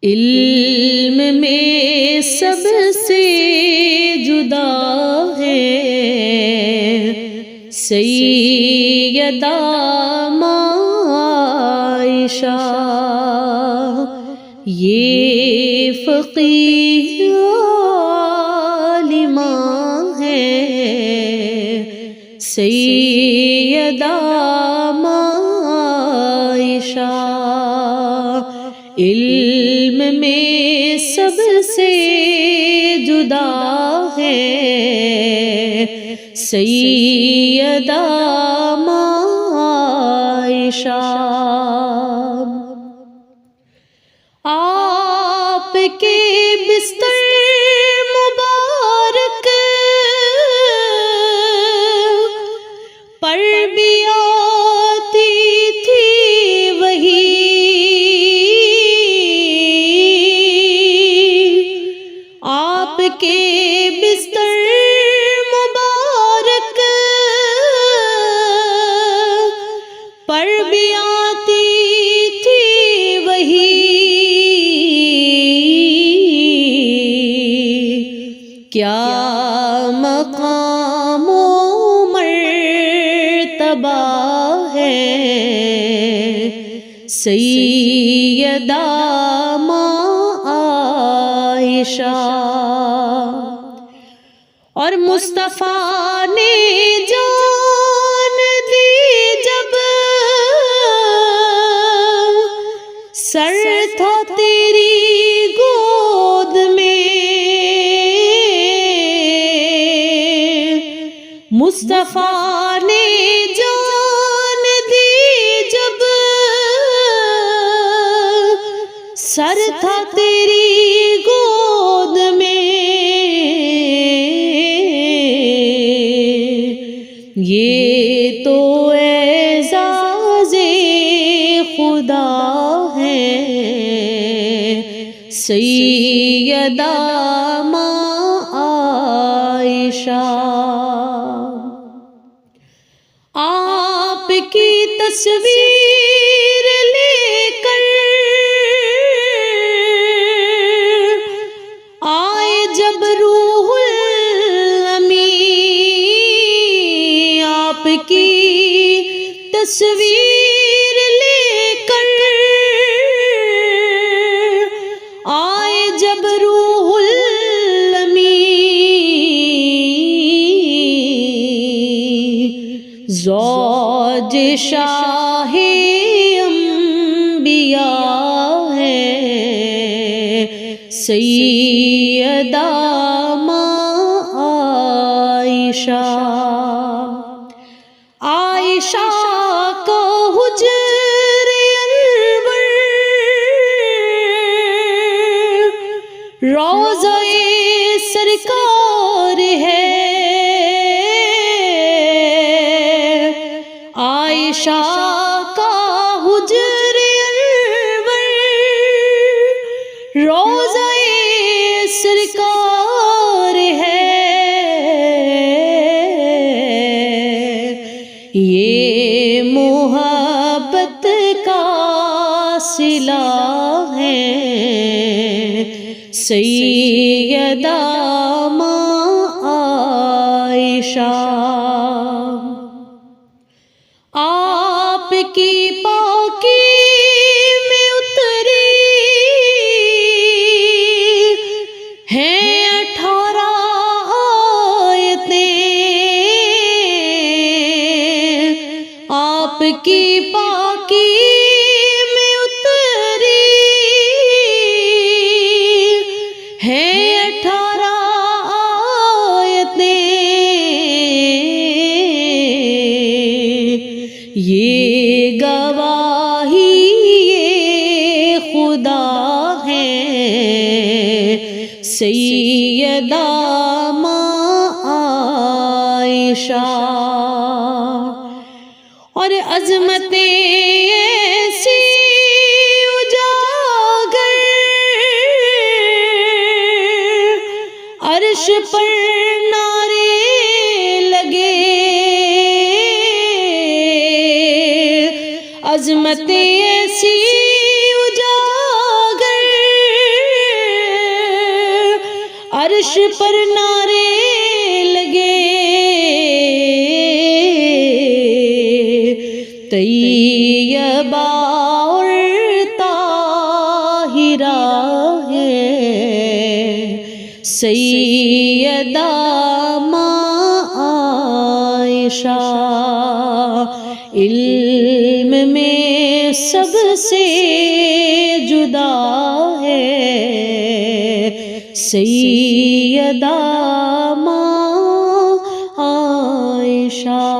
علم میں سب سے جدا ہے سیدہ عائشہ، یہ فقیہ عالمہ ہے سیدہ عائشہ، علم میں سب سے جدا ہے سیدہ عائشہ۔ آپ کے بستر مبارک پر بھی آتی تھی وہی، آپ کے بستر مبارک پر بھی آتی تھی وہی، کیا مقام و مرتبہ ہے سیدہ عائشہ، اور مصطفیٰ نے جان دی جب سر تھا تیری گود میں، مصطفیٰ نے جان دی جب سر تھا تیری گود میں، یہ تو اعزاز خدا ہے سیدہ عائشہ، آپ کی تصویر لے کر آئے جب روح الامین، آپ کی تصویر لے کر آئے جب روح الامین، زوج شاہ انبیاء ہے سیدہ عائشہ، عائشہ کا حجر انور روضہ سرکار ہے، عائشہ کا حجر انور روضہ سرکار ہے، یہ محبت کا صلہ ہے سیدہ عائشہ، آپ کی پاکی میں اتری ہیں 18 آیتیں، آپ کی پاکی میں اتری ہیں 18 آیتیں، یہ گواہی خدا ہے سیدہ عائشہ، اور عظمتیں ایسی اجاگر عرش پر نعرے لگے، عظمتیں ایسی اجاگر عرش پر نعرے لگے طیبہ اور طاہرہ ہے سیدہ ماں عائشہ، علم میں سب سے جدا ہے سیدہ ماں عائشہ۔